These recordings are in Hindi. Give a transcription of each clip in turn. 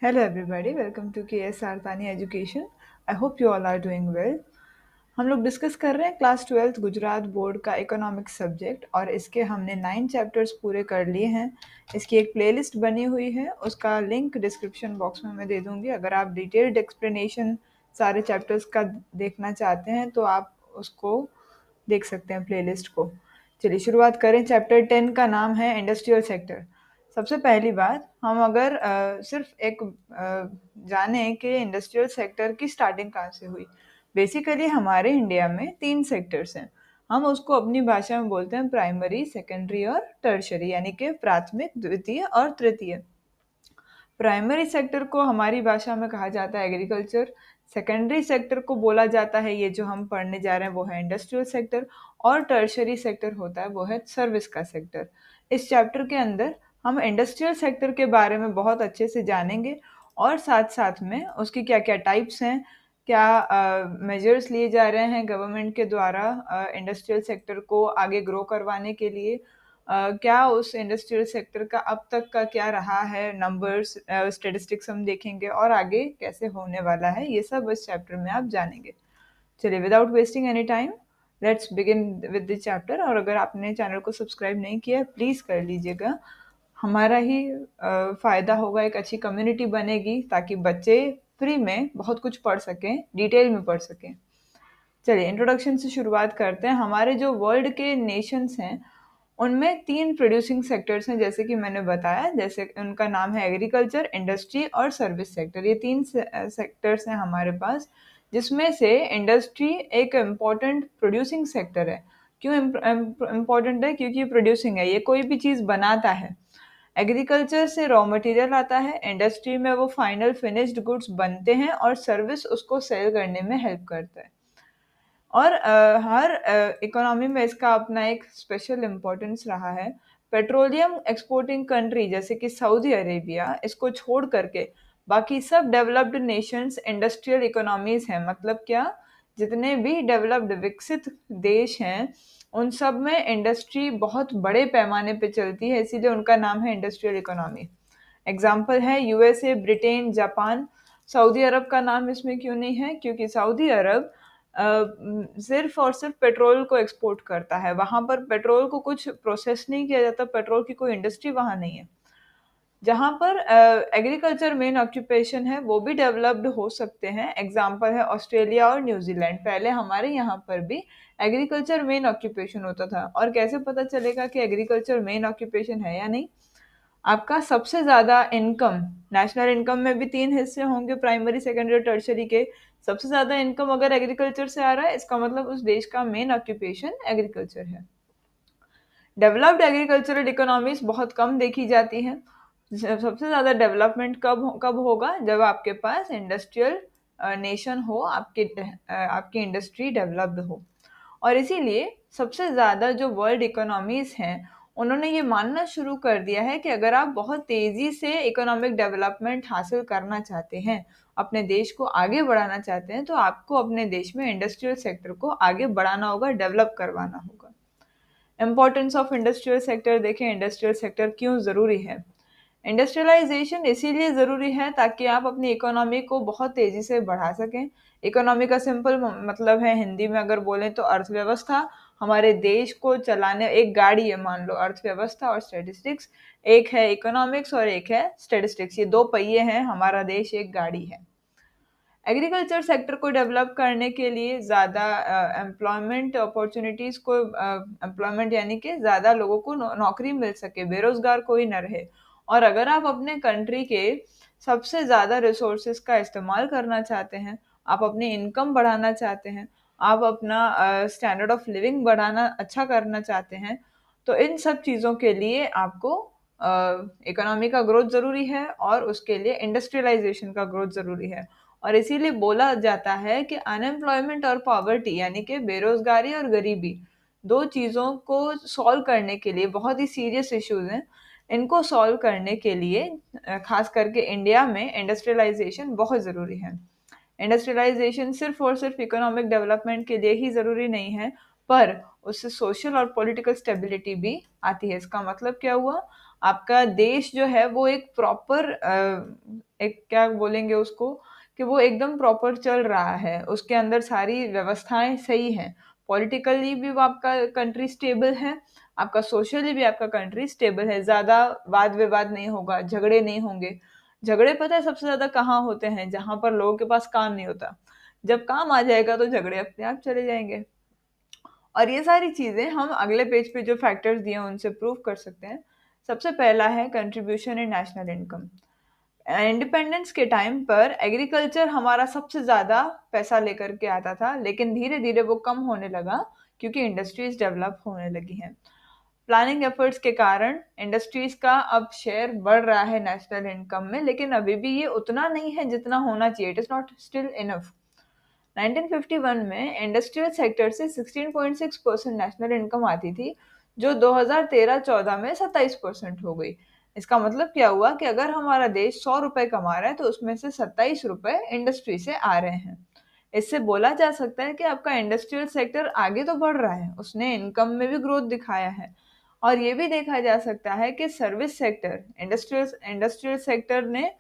Hello everybody, welcome to KS Sartani Education. I hope you all are doing well. हम लोग डिस्कस कर रहे हैं क्लास 12th गुजरात बोर्ड का इकोनॉमिक्स सब्जेक्ट और इसके हमने 9 चैप्टर्स पूरे कर लिए हैं। इसकी एक प्लेलिस्ट बनी हुई है, उसका लिंक डिस्क्रिप्शन बॉक्स में मैं दे दूंगी। अगर आप डिटेल्ड एक्सप्लेनेशन सारे चैप्टर्स का देखना चाहते हैं तो आप उसको देख सकते हैं प्लेलिस्ट को। चलिए शुरुआत करें। चैप्टर 10 का नाम है इंडस्ट्रियल सेक्टर। सबसे पहली बात, हम अगर सिर्फ एक जाने कि इंडस्ट्रियल सेक्टर की स्टार्टिंग कहाँ से हुई। बेसिकली हमारे इंडिया में 3 सेक्टर्स हैं। हम उसको अपनी भाषा में बोलते हैं प्राइमरी, सेकेंडरी और टर्शरी, यानी कि प्राथमिक, द्वितीय और तृतीय। प्राइमरी सेक्टर को हमारी भाषा में कहा जाता है एग्रीकल्चर। सेकेंडरी सेक्टर को बोला जाता है, ये जो हम पढ़ने जा रहे हैं वो है इंडस्ट्रियल सेक्टर। और टर्शरी सेक्टर होता है वो है सर्विस का सेक्टर। इस चैप्टर के अंदर हम इंडस्ट्रियल सेक्टर के बारे में बहुत अच्छे से जानेंगे और साथ साथ में उसकी क्या क्या टाइप्स हैं, क्या मेजर्स लिए जा रहे हैं गवर्नमेंट के द्वारा इंडस्ट्रियल सेक्टर को आगे ग्रो करवाने के लिए, क्या उस इंडस्ट्रियल सेक्टर का अब तक का क्या रहा है, नंबर्स, स्टेटिस्टिक्स हम देखेंगे और आगे कैसे होने वाला है, ये सब इस चैप्टर में आप जानेंगे। चलिए without wasting any time let's begin with the chapter. और अगर आपने चैनल को सब्सक्राइब नहीं किया प्लीज़ कर लीजिएगा, हमारा ही फ़ायदा होगा, एक अच्छी कम्युनिटी बनेगी ताकि बच्चे फ्री में बहुत कुछ पढ़ सकें, डिटेल में पढ़ सकें। चलिए इंट्रोडक्शन से शुरुआत करते हैं। हमारे जो वर्ल्ड के नेशंस हैं उनमें 3 प्रोड्यूसिंग सेक्टर्स हैं, जैसे कि मैंने बताया। जैसे उनका नाम है एग्रीकल्चर, इंडस्ट्री और सर्विस सेक्टर। ये 3 सेक्टर्स हैं हमारे पास, जिसमें से इंडस्ट्री एक इम्पॉर्टेंट प्रोड्यूसिंग सेक्टर है। क्यों इम्पॉर्टेंट है? क्योंकि ये प्रोड्यूसिंग है, ये कोई भी चीज़ बनाता है। एग्रीकल्चर से रॉ मटेरियल आता है, इंडस्ट्री में वो फाइनल फिनिश्ड गुड्स बनते हैं और सर्विस उसको सेल करने में हेल्प करता है। और हर इकोनॉमी में इसका अपना एक स्पेशल इम्पोर्टेंस रहा है। पेट्रोलियम एक्सपोर्टिंग कंट्री जैसे कि सऊदी अरेबिया, इसको छोड़ करके बाकी सब डेवलप्ड नेशंस इंडस्ट्रियल इकोनॉमीज हैं। मतलब क्या, जितने भी डेवलप्ड विकसित देश हैं उन सब में इंडस्ट्री बहुत बड़े पैमाने पे चलती है, इसीलिए उनका नाम है इंडस्ट्रियल इकोनॉमी। एग्जाम्पल है यूएसए, ब्रिटेन, जापान। सऊदी अरब का नाम इसमें क्यों नहीं है? क्योंकि सऊदी अरब सिर्फ और सिर्फ पेट्रोल को एक्सपोर्ट करता है। वहाँ पर पेट्रोल को कुछ प्रोसेस नहीं किया जाता, पेट्रोल की कोई इंडस्ट्री वहाँ नहीं है। जहाँ पर एग्रीकल्चर मेन ऑक्यूपेशन है वो भी डेवलप्ड हो सकते हैं। एग्जाम्पल है ऑस्ट्रेलिया और न्यूजीलैंड। पहले हमारे यहाँ पर भी एग्रीकल्चर मेन ऑक्यूपेशन होता था। और कैसे पता चलेगा कि एग्रीकल्चर मेन ऑक्यूपेशन है या नहीं? आपका सबसे ज़्यादा इनकम, नेशनल इनकम में भी 3 हिस्से होंगे, प्राइमरी, सेकेंडरी और टर्शरी के। सबसे ज़्यादा इनकम अगर एग्रीकल्चर से आ रहा है, इसका मतलब उस देश का मेन ऑक्यूपेशन एग्रीकल्चर है। डेवलप्ड एग्रीकल्चरल इकोनॉमीज बहुत कम देखी जाती हैं। सबसे ज़्यादा डेवलपमेंट कब कब होगा? जब आपके पास इंडस्ट्रियल नेशन हो, आपकी इंडस्ट्री डेवलप्ड हो। और इसीलिए सबसे ज़्यादा जो वर्ल्ड इकोनॉमीज हैं उन्होंने ये मानना शुरू कर दिया है कि अगर आप बहुत तेज़ी से इकोनॉमिक डेवलपमेंट हासिल करना चाहते हैं, अपने देश को आगे बढ़ाना चाहते हैं, तो आपको अपने देश में इंडस्ट्रियल सेक्टर को आगे बढ़ाना होगा, डेवलप करवाना होगा। इम्पोर्टेंस ऑफ इंडस्ट्रियल सेक्टर देखें। इंडस्ट्रियल सेक्टर क्यों ज़रूरी है? इंडस्ट्रियलाइजेशन इसीलिए ज़रूरी है ताकि आप अपनी इकोनॉमी को बहुत तेज़ी से बढ़ा सकें। इकोनॉमी का सिंपल मतलब है, हिंदी में अगर बोलें तो अर्थव्यवस्था। हमारे देश को चलाने एक गाड़ी है, मान लो अर्थव्यवस्था और स्टैटिस्टिक्स। एक है इकोनॉमिक्स और एक है स्टैटिस्टिक्स, ये 2 पहिए हैं, हमारा देश एक गाड़ी है। एग्रीकल्चर सेक्टर को डेवलप करने के लिए ज़्यादा एम्प्लॉयमेंट अपॉर्चुनिटीज़ को, एम्प्लॉयमेंट यानी कि ज़्यादा लोगों को नौकरी मिल सके, बेरोज़गार कोई न रहे। और अगर आप अपने कंट्री के सबसे ज़्यादा रिसोर्सेज का इस्तेमाल करना चाहते हैं, आप अपनी इनकम बढ़ाना चाहते हैं, आप अपना स्टैंडर्ड ऑफ लिविंग बढ़ाना, अच्छा करना चाहते हैं, तो इन सब चीज़ों के लिए आपको इकोनॉमी का ग्रोथ ज़रूरी है और उसके लिए इंडस्ट्रियलाइजेशन का ग्रोथ ज़रूरी है। और इसीलिए बोला जाता है कि अनएम्प्लॉयमेंट और पॉवर्टी यानी कि बेरोजगारी और गरीबी, 2 चीज़ों को सॉल्व करने के लिए, बहुत ही सीरियस इश्यूज हैं, इनको सॉल्व करने के लिए खास करके इंडिया में इंडस्ट्रियलाइजेशन बहुत ज़रूरी है। इंडस्ट्रियलाइजेशन सिर्फ और सिर्फ इकोनॉमिक डेवलपमेंट के लिए ही ज़रूरी नहीं है, पर उससे सोशल और पॉलिटिकल स्टेबिलिटी भी आती है। इसका मतलब क्या हुआ? आपका देश जो है वो एक प्रॉपर एक क्या बोलेंगे उसको, कि वो एकदम प्रॉपर चल रहा है, उसके अंदर सारी व्यवस्थाएं सही हैं, पॉलिटिकली भी वो आपका कंट्री स्टेबल है, आपका सोशली भी आपका कंट्री स्टेबल है, ज़्यादा वाद विवाद नहीं होगा, झगड़े नहीं होंगे। झगड़े पता है सबसे ज़्यादा कहाँ होते हैं? जहाँ पर लोगों के पास काम नहीं होता। जब काम आ जाएगा तो झगड़े अपने आप चले जाएंगे। और ये सारी चीज़ें हम अगले पेज पे जो फैक्टर्स दिए हैं उनसे प्रूव कर सकते हैं। सबसे पहला है contribution in national income. Independence के टाइम पर एग्रीकल्चर हमारा सबसे ज़्यादा पैसा लेकर के आता था, लेकिन धीरे धीरे वो कम होने लगा क्योंकि इंडस्ट्रीज डेवलप होने लगी हैं। प्लानिंग एफर्ट्स के कारण इंडस्ट्रीज का अब शेयर बढ़ रहा है नेशनल इनकम में, लेकिन अभी भी ये उतना नहीं है जितना होना चाहिए। It is not still enough. 1951 में इंडस्ट्रियल सेक्टर से 16.6% नेशनल इनकम आती थी, जो 2013-14 में 27% हो गई। इसका मतलब क्या हुआ कि अगर हमारा देश 100 रुपए कमा रहा है तो उसमें से 27 रुपए इंडस्ट्री से आ रहे हैं। इससे बोला जा सकता है कि आपका इंडस्ट्रियल सेक्टर आगे तो बढ़ रहा है, उसने इनकम में भी ग्रोथ दिखाया है। और ये भी देखा जा सकता है कि service sector, industrial industrial sector ने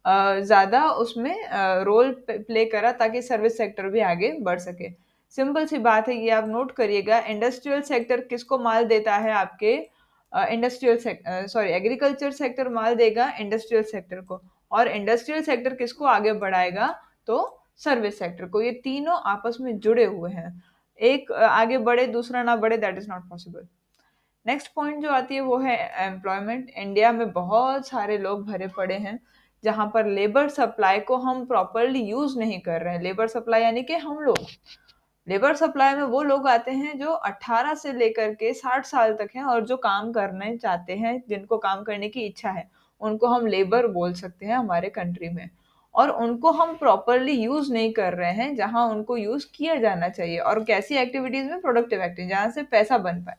ज़्यादा उसमें रोल प्ले करा ताकि सर्विस सेक्टर भी आगे बढ़ सके। सिंपल सी बात है, ये आप नोट करिएगा, इंडस्ट्रियल सेक्टर किसको माल देता है? आपके एग्रीकल्चर सेक्टर माल देगा इंडस्ट्रियल सेक्टर को, और इंडस्ट्रियल सेक्टर किसको आगे बढ़ाएगा? तो सर्विस सेक्टर को। ये तीनों आपस में जुड़े हुए हैं। एक आगे बढ़े दूसरा ना बढ़े, that is not possible. Next point जो आती है वो है एम्प्लॉयमेंट। इंडिया में बहुत सारे लोग भरे पड़े हैं जहाँ पर लेबर सप्लाई को हम प्रॉपरली यूज नहीं कर रहे हैं। लेबर सप्लाई यानी कि हम लोग, लेबर सप्लाई में वो लोग आते हैं जो 18 से लेकर के 60 साल तक हैं और जो काम करने चाहते हैं, जिनको काम करने की इच्छा है, उनको हम लेबर बोल सकते हैं हमारे कंट्री में। और उनको हम प्रॉपरली यूज नहीं कर रहे हैं जहां उनको यूज किया जाना चाहिए। और कैसी एक्टिविटीज में? प्रोडक्टिव एक्टिविटीज, जहां से पैसा बन पाए।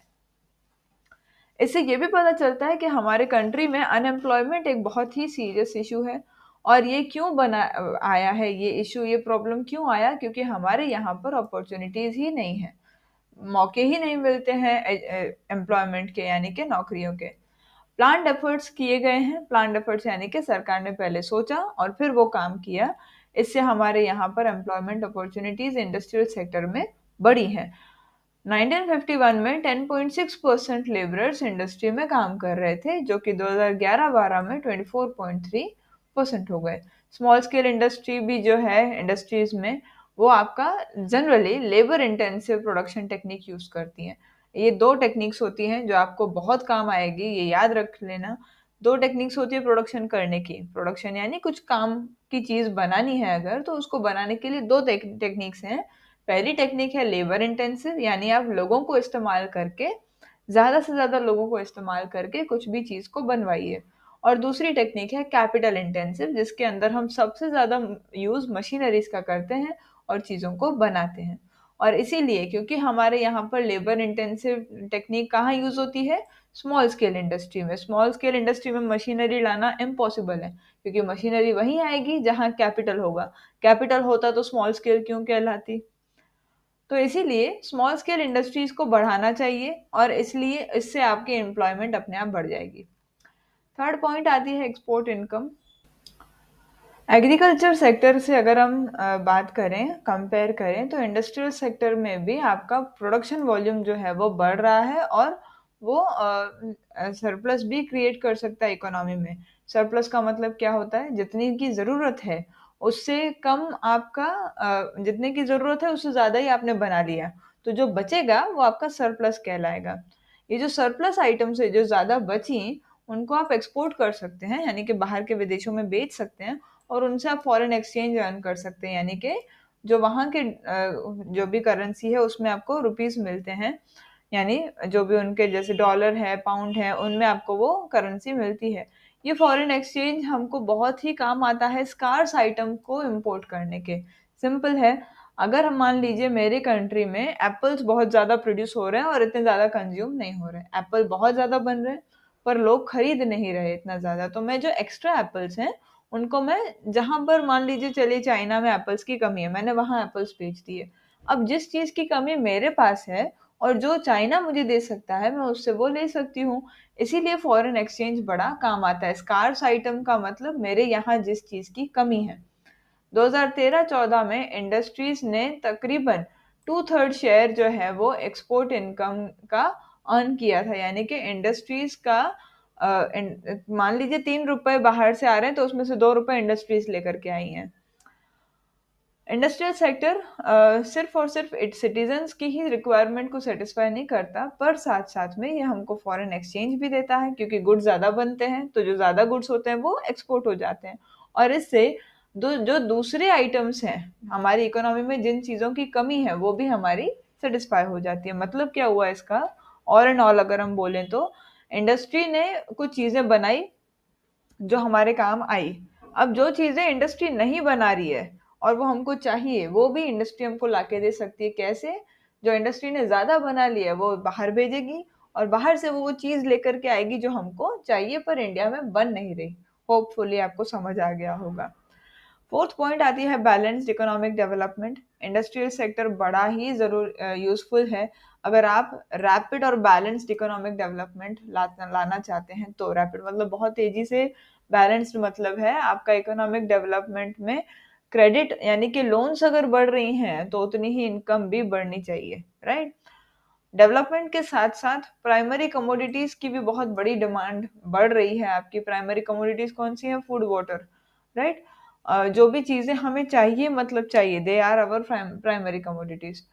इससे ये भी पता चलता है कि हमारे कंट्री में अनएम्प्लॉयमेंट एक बहुत ही सीरियस इशू है। और ये क्यों बना आया है ये इशू, ये प्रॉब्लम क्यों आया? क्योंकि हमारे यहाँ पर अपॉर्चुनिटीज ही नहीं है, मौके ही नहीं मिलते हैं एम्प्लॉयमेंट के, यानी कि नौकरियों के। प्लान्ड एफर्ट्स किए गए हैं। प्लान्ड एफर्ट्स यानी कि सरकार ने पहले सोचा और फिर वो काम किया। इससे हमारे यहाँ पर एम्प्लॉयमेंट अपॉर्चुनिटीज इंडस्ट्रियल सेक्टर में बढ़ी हैं। 1951 में 10.6% लेबरर्स इंडस्ट्री में काम कर रहे थे, जो कि 2011-12 में 24.3% हो गए। स्मॉल स्केल इंडस्ट्री भी जो है इंडस्ट्रीज में, वो आपका generally labour intensive production technique use करती हैं। ये दो टेक्निक्स होती हैं जो आपको बहुत काम आएगी, ये याद रख लेना। दो टेक्निक्स होती है प्रोडक्शन करने की। प्रोडक्शन यानी कुछ काम की चीज बनानी है अगर, तो उसको बनाने के लिए दो टेक्निक्स हैं। पहली टेक्निक है लेबर इंटेंसिव, यानी आप लोगों को इस्तेमाल करके, ज़्यादा से ज़्यादा लोगों को इस्तेमाल करके कुछ भी चीज़ को बनवाइए। और दूसरी टेक्निक है कैपिटल इंटेंसिव, जिसके अंदर हम सबसे ज़्यादा यूज़ मशीनरीज का करते हैं और चीज़ों को बनाते हैं। और इसीलिए, क्योंकि हमारे यहाँ पर लेबर इंटेंसिव टेक्निक कहाँ यूज़ होती है? स्मॉल स्केल इंडस्ट्री में। स्मॉल स्केल इंडस्ट्री में मशीनरी लाना इम्पॉसिबल है, क्योंकि मशीनरी वहीं आएगी जहाँ कैपिटल होगा। कैपिटल होता तो स्मॉल स्केल क्यों कहलाती? तो इसीलिए स्मॉल स्केल इंडस्ट्रीज को बढ़ाना चाहिए, और इसलिए इससे आपकी एम्प्लॉयमेंट अपने आप बढ़ जाएगी। थर्ड पॉइंट आती है एक्सपोर्ट इनकम। एग्रीकल्चर सेक्टर से अगर हम बात करें, कंपेयर करें, तो इंडस्ट्रियल सेक्टर में भी आपका प्रोडक्शन वॉल्यूम जो है वो बढ़ रहा है, और वो सरप्लस भी क्रिएट कर सकता है इकोनॉमी में। सरप्लस का मतलब क्या होता है? जितनी की ज़रूरत है उससे कम आपका, जितने की ज़रूरत है उससे ज़्यादा ही आपने बना लिया, तो जो बचेगा वो आपका सरप्लस कहलाएगा। ये जो सरप्लस आइटम्स है जो ज़्यादा बची, उनको आप एक्सपोर्ट कर सकते हैं, यानी कि बाहर के विदेशों में बेच सकते हैं, और उनसे आप फॉरेन एक्सचेंज अर्न कर सकते हैं, यानी कि जो वहाँ के जो भी करेंसी है उसमें आपको रुपीस मिलते हैं, यानी जो भी उनके जैसे डॉलर है, पाउंड है, उनमें आपको वो करेंसी मिलती है। ये फॉरेन एक्सचेंज हमको बहुत ही काम आता है स्कार्स आइटम को इंपोर्ट करने के। सिंपल है, अगर हम मान लीजिए मेरे कंट्री में एप्पल्स बहुत ज़्यादा प्रोड्यूस हो रहे हैं और इतने ज़्यादा कंज्यूम नहीं हो रहे हैं, एप्पल बहुत ज़्यादा बन रहे हैं पर लोग खरीद नहीं रहे इतना ज़्यादा, तो मैं जो एक्स्ट्रा एप्पल्स हैं उनको मैं, जहाँ पर मान लीजिए चलिए चाइना में एप्पल्स की कमी है, मैंने वहाँ एप्पल्स बेच दिए। अब जिस चीज़ की कमी मेरे पास है और जो चाइना मुझे दे सकता है मैं उससे वो ले सकती हूँ। इसीलिए फॉरेन एक्सचेंज बड़ा काम आता है। स्कार्स आइटम का मतलब मेरे यहाँ जिस चीज की कमी है। 2013-14 में इंडस्ट्रीज ने तकरीबन टू थर्ड शेयर जो है वो एक्सपोर्ट इनकम का अर्न किया था। यानी कि इंडस्ट्रीज का मान लीजिए 3 रुपए बाहर से आ रहे हैं तो उसमें से 2 रुपए इंडस्ट्रीज लेकर के आई हैं। इंडस्ट्रियल सेक्टर सिर्फ और सिर्फ इट सिटीजन्स की ही रिक्वायरमेंट को सेटिस्फाई नहीं करता, पर साथ साथ में ये हमको फॉरेन एक्सचेंज भी देता है, क्योंकि गुड्स ज़्यादा बनते हैं तो जो ज़्यादा गुड्स होते हैं वो एक्सपोर्ट हो जाते हैं। और इससे जो दूसरे आइटम्स हैं हमारी इकोनॉमी में, जिन चीज़ों की कमी है वो भी हमारी सेटिस्फाई हो जाती है। मतलब क्या हुआ इसका, ऑल एंड ऑल अगर हम बोलें तो इंडस्ट्री ने कुछ चीज़ें बनाई जो हमारे काम आई। अब जो चीजें इंडस्ट्री नहीं बना रही है और वो हमको चाहिए, वो भी इंडस्ट्री हमको लाके दे सकती है। कैसे? जो इंडस्ट्री ने ज्यादा बना लिया है वो बाहर भेजेगी और बाहर से वो चीज लेकर के आएगी जो हमको चाहिए पर इंडिया में बन नहीं रही। होपफुली आपको समझ आ गया होगा। फोर्थ पॉइंट आती है balanced economic development. Industrial sector बड़ा ही जरूर यूजफुल है अगर आप रैपिड और बैलेंस्ड इकोनॉमिक डेवलपमेंट लाना चाहते हैं। तो रैपिड मतलब बहुत तेजी से, बैलेंस्ड मतलब है आपका इकोनॉमिक डेवलपमेंट में क्रेडिट यानी कि लोन्स अगर बढ़ रही हैं तो उतनी ही इनकम भी बढ़नी चाहिए, राइट। डेवलपमेंट के साथ साथ प्राइमरी कमोडिटीज की भी बहुत बड़ी डिमांड बढ़ रही है। आपकी प्राइमरी कमोडिटीज कौन सी है? Food, water, right. जो भी चीजें हमें चाहिए, मतलब चाहिए, they are our primary commodities.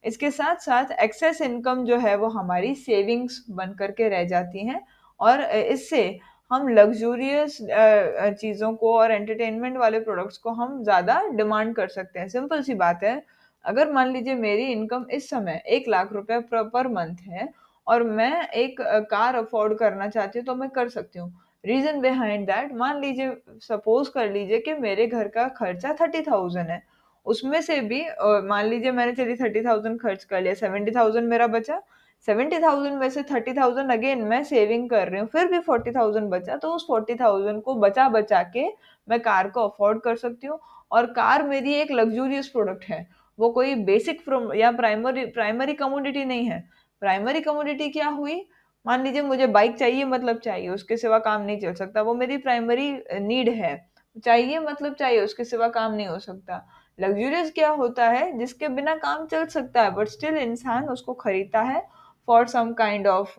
इसके साथ साथ एक्सेस इनकम जो है वो हमारी सेविंग्स बन करके रह जाती हैं और इससे हम लग्जूरियस चीज़ों को और एंटरटेनमेंट वाले प्रोडक्ट्स को हम ज़्यादा डिमांड कर सकते हैं। सिंपल सी बात है, अगर मान लीजिए मेरी इनकम इस समय 1 लाख रुपए पर मंथ है और मैं एक कार अफोर्ड करना चाहती हूँ तो मैं कर सकती हूँ। रीजन बिहाइंड दैट, मान लीजिए, सपोज कर लीजिए कि मेरे घर का खर्चा 30,000 है। उसमें से भी मान लीजिए मैंने चलिए 30,000 खर्च कर लिया, 70,000 मेरा बचा। 70,000 में से 30,000 अगेन मैं सेविंग कर रही हूँ, फिर भी 40,000 बचा। तो उस 40,000 को बचा बचा के मैं कार को अफोर्ड कर सकती हूँ। और कार मेरी एक लग्जूरियस प्रोडक्ट है, वो कोई बेसिक या प्राइमरी प्राइमरी कमोडिटी नहीं है। प्राइमरी कमोडिटी क्या हुई? मान लीजिए मुझे बाइक चाहिए, मतलब चाहिए, उसके सिवा काम नहीं चल सकता, वो मेरी प्राइमरी नीड है। चाहिए मतलब चाहिए, उसके सिवा काम नहीं हो सकता। लग्जूरियस क्या होता है? जिसके बिना काम चल सकता है बट स्टिल इंसान उसको खरीदता है फॉर सम काइंड ऑफ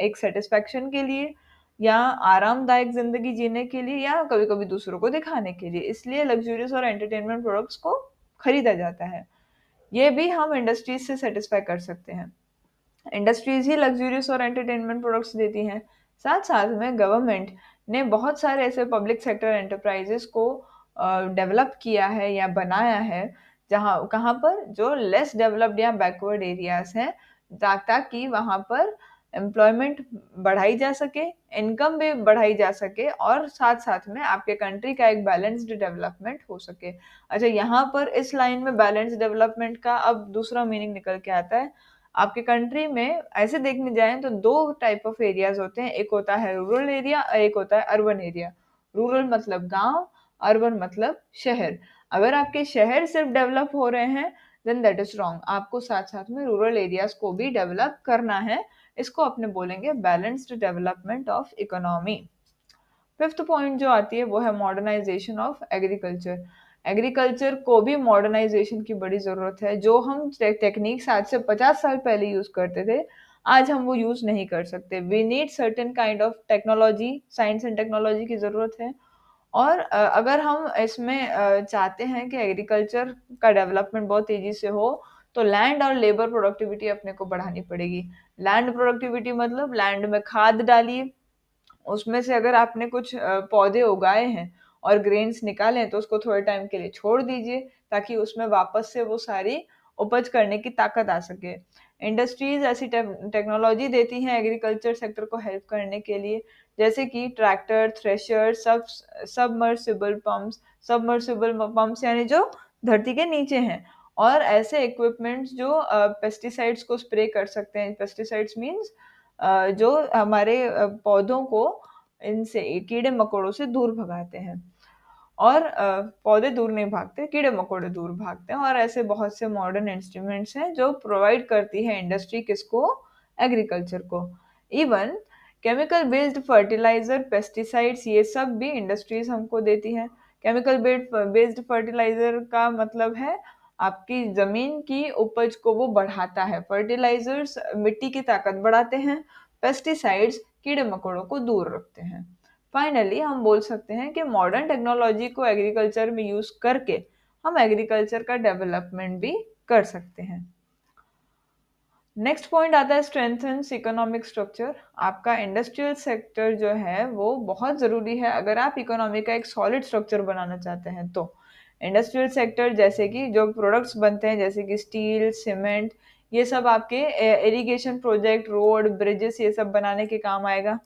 एक सेटिस्फेक्शन के लिए, या आरामदायक जिंदगी जीने के लिए, या कभी कभी दूसरों को दिखाने के लिए। इसलिए लग्जूरियस और एंटरटेनमेंट प्रोडक्ट्स को खरीदा जाता है। ये भी हम इंडस्ट्रीज से सेटिस्फाई कर सकते हैं। इंडस्ट्रीज ही लग्जूरियस और एंटरटेनमेंट प्रोडक्ट्स देती हैं। साथ साथ में गवर्नमेंट ने बहुत सारे ऐसे पब्लिक सेक्टर एंटरप्राइजेस को डेवलप किया है या बनाया है, जहाँ कहाँ पर जो लेस डेवलप्ड या बैकवर्ड एरियाज हैं, ताकि वहाँ पर एम्प्लॉयमेंट बढ़ाई जा सके, इनकम भी बढ़ाई जा सके और साथ साथ में आपके कंट्री का एक बैलेंस्ड डेवलपमेंट हो सके। अच्छा, यहाँ पर इस लाइन में बैलेंस्ड डेवलपमेंट का अब दूसरा मीनिंग निकल के आता है। आपके कंट्री में ऐसे देखने जाएं तो दो टाइप ऑफ एरियाज होते हैं, एक होता है रूरल एरिया और एक होता है अर्बन एरिया। रूरल मतलब गांव, अर्बन मतलब शहर। अगर आपके शहर सिर्फ डेवलप हो रहे हैं देन दैट इज रॉन्ग, आपको साथ साथ में रूरल एरियाज को भी डेवलप करना है। इसको अपने बोलेंगे balanced development of economy. Fifth point जो आती है वो है मॉडर्नाइजेशन ऑफ एग्रीकल्चर। एग्रीकल्चर को भी मॉडर्नाइजेशन की बड़ी ज़रूरत है। जो हम टेक्निक्स आज से 50 साल पहले यूज़ करते थे, आज हम वो यूज़ नहीं कर सकते। We need certain kind of technology, science and technology की ज़रूरत है। और अगर हम इसमें चाहते हैं कि एग्रीकल्चर का डेवलपमेंट बहुत तेज़ी से हो, तो लैंड और लेबर प्रोडक्टिविटी अपने को बढ़ानी पड़ेगी। लैंड प्रोडक्टिविटी मतलब लैंड में खाद डालिए, उसमें से अगर आपने कुछ पौधे उगाए हैं और ग्रेन्स निकाले हैं तो उसको थोड़े टाइम के लिए छोड़ दीजिए, ताकि उसमें वापस से वो सारी उपज करने की ताकत आ सके। इंडस्ट्रीज ऐसी टेक्नोलॉजी देती हैं एग्रीकल्चर सेक्टर को हेल्प करने के लिए, जैसे कि ट्रैक्टर, थ्रेशर, सबमर्सिबल पंप्स यानी जो धरती के नीचे हैं, और ऐसे इक्विपमेंट्स जो पेस्टिसाइड्स को स्प्रे कर सकते हैं। पेस्टिसाइड्स मीन्स जो हमारे पौधों को इनसे कीड़े मकोड़ों से दूर भगाते हैं। और पौधे दूर नहीं भागते, कीड़े मकोड़े दूर भागते हैं। और ऐसे बहुत से मॉडर्न इंस्ट्रूमेंट्स हैं जो प्रोवाइड करती है इंडस्ट्री किसको, एग्रीकल्चर को। Even chemical based fertiliser, pesticides, ये सब भी इंडस्ट्रीज हमको देती है। केमिकल बेस्ड फर्टिलाइजर का मतलब है आपकी जमीन की उपज को वो बढ़ाता है। फर्टिलाइजर्स मिट्टी की ताकत बढ़ाते हैं, पेस्टिसाइड्स कीड़े मकोड़ों को दूर रखते हैं। फाइनली हम बोल सकते हैं कि मॉडर्न टेक्नोलॉजी को एग्रीकल्चर में यूज करके हम एग्रीकल्चर का डेवलपमेंट भी कर सकते हैं। नेक्स्ट पॉइंट आता है स्ट्रेंथन्स इकोनॉमिक स्ट्रक्चर। आपका इंडस्ट्रियल सेक्टर जो है वो बहुत ज़रूरी है अगर आप इकोनॉमी का एक सॉलिड स्ट्रक्चर बनाना चाहते हैं तो। इंडस्ट्रियल सेक्टर जैसे कि जो प्रोडक्ट्स बनते हैं जैसे कि स्टील, सीमेंट, ये सब आपके इरिगेशन प्रोजेक्ट, रोड, ब्रिजेस, ये सब बनाने के काम आएगा।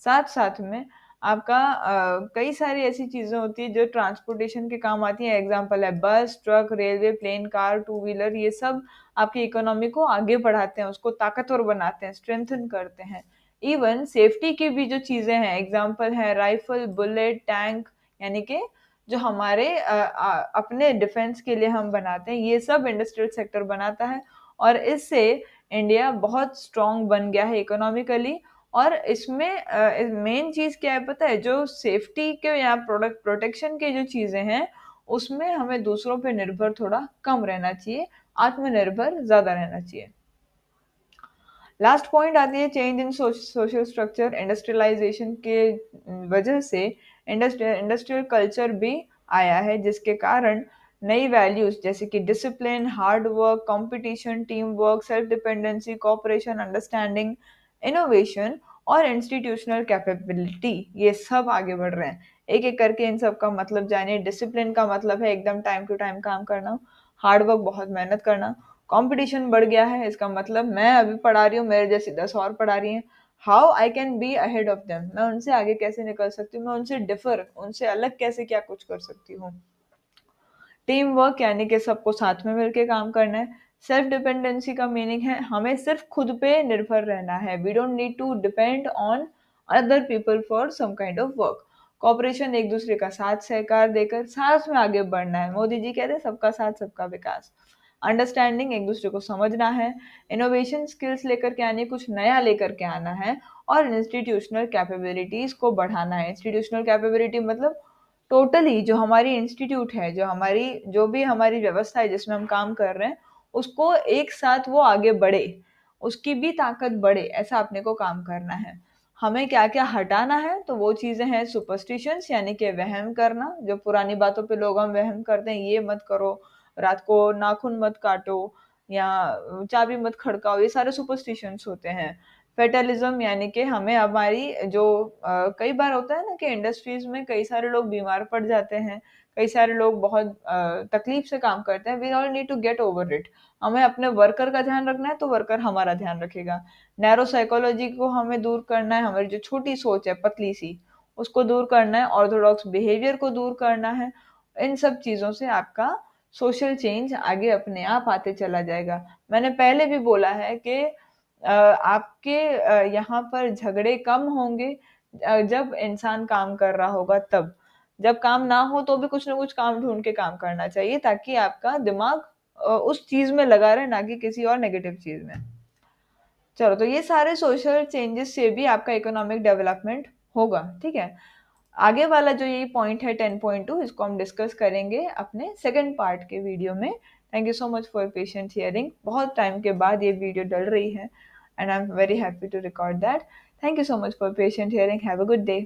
साथ साथ में आपका कई सारी ऐसी चीज़ें होती है जो ट्रांसपोर्टेशन के काम आती हैं। एग्जाम्पल है bus, truck, railway, plane, car, two wheeler, ये सब आपकी इकोनॉमी को आगे बढ़ाते हैं, उसको ताकतवर बनाते हैं, स्ट्रेंथन करते हैं। इवन सेफ्टी की भी जो चीजें हैं, एग्जांपल है राइफल, बुलेट, टैंक, यानी कि जो हमारे अपने डिफेंस के लिए हम बनाते हैं, ये सब इंडस्ट्रियल सेक्टर बनाता है। और इससे इंडिया बहुत स्ट्रांग बन गया है इकोनॉमिकली। और इसमें मेन चीज क्या है पता है, जो सेफ्टी के या प्रोडक्ट प्रोटेक्शन के जो चीजें हैं उसमें हमें दूसरों पे निर्भर थोड़ा कम रहना चाहिए, आत्मनिर्भर ज्यादा रहना चाहिए। लास्ट पॉइंट आती है change in social structure. Industrialisation के वजह से इंडस्ट्रियल कल्चर भी आया है, जिसके कारण नई वैल्यूज जैसे कि discipline, hard work, competition, team work, self dependency, cooperation, understanding, innovation और इंस्टीट्यूशनल कैपेबिलिटी, ये सब आगे बढ़ रहे हैं। एक एक करके इन सब का मतलब जानिए। डिसिप्लिन का मतलब है एकदम टाइम टू टाइम काम करना, हार्ड वर्क बहुत मेहनत करना। कंपटीशन बढ़ गया है, इसका मतलब मैं अभी पढ़ा रही हूँ, मेरे जैसी 10 और पढ़ा रही हैं, how I can be ahead of them, मैं उनसे आगे कैसे निकल सकती हूँ, मैं उनसे डिफर, उनसे अलग कैसे क्या कुछ कर सकती हूँ। टीम वर्क यानी कि सबको साथ में मिलके काम करना है। सेल्फ डिपेंडेंसी का मीनिंग है हमें सिर्फ खुद पे निर्भर रहना है। We don't need to depend on other people for some kind of work. Cooperation, एक दूसरे का साथ सहकार देकर साथ में आगे बढ़ना है। मोदी जी कहते हैं सबका साथ सबका विकास। अंडरस्टैंडिंग, एक दूसरे को समझना है। इनोवेशन, स्किल्स लेकर के आनी, कुछ नया लेकर के आना है। और इंस्टीट्यूशनल कैपेबिलिटीज को बढ़ाना है। इंस्टीट्यूशनल कैपेबिलिटी मतलब टोटली जो हमारी इंस्टीट्यूट है, जो भी हमारी व्यवस्था है जिसमें हम काम कर रहे हैं, उसको एक साथ वो आगे बढ़े, उसकी भी ताकत बढ़े, ऐसा अपने को काम करना है। हमें क्या क्या हटाना है, तो वो चीजें हैं सुपरस्टिशंस यानी कि वहम करना, जो पुरानी बातों पे लोग हम वहम करते हैं, ये मत करो, रात को नाखून मत काटो, या चाबी मत खड़काओ, ये सारे सुपरस्टिशंस होते हैं। फेटलिज्म यानी कि हमें हमारी जो कई बार होता है ना कि इंडस्ट्रीज में कई सारे लोग बीमार पड़ जाते हैं, कई सारे लोग बहुत तकलीफ से काम करते हैं। We all need to get over it. हमें अपने वर्कर का ध्यान रखना है तो वर्कर हमारा ध्यान रखेगा। नैरो साइकोलॉजी को हमें दूर करना है, हमारी जो छोटी सोच है पतली सी, उसको दूर करना है। ऑर्थोडॉक्स बिहेवियर को दूर करना है। इन सब चीज़ों से आपका सोशल चेंज आगे अपने आप आते चला जाएगा। मैंने पहले भी बोला है कि आपके यहाँ पर झगड़े कम होंगे जब इंसान काम कर रहा होगा तब। जब काम ना हो तो भी कुछ ना कुछ काम ढूंढ के काम करना चाहिए, ताकि आपका दिमाग उस चीज में लगा रहे, ना कि किसी और नेगेटिव चीज में। चलो, तो ये सारे सोशल चेंजेस से भी आपका इकोनॉमिक डेवलपमेंट होगा, ठीक है। आगे वाला जो ये पॉइंट है 10.2, इसको हम डिस्कस करेंगे अपने सेकंड पार्ट के वीडियो में। Thank you so much for patient hearing. बहुत टाइम के बाद ये वीडियो डल रही है and I am very happy to record that. Thank you so much for patient hearing. Have a good day.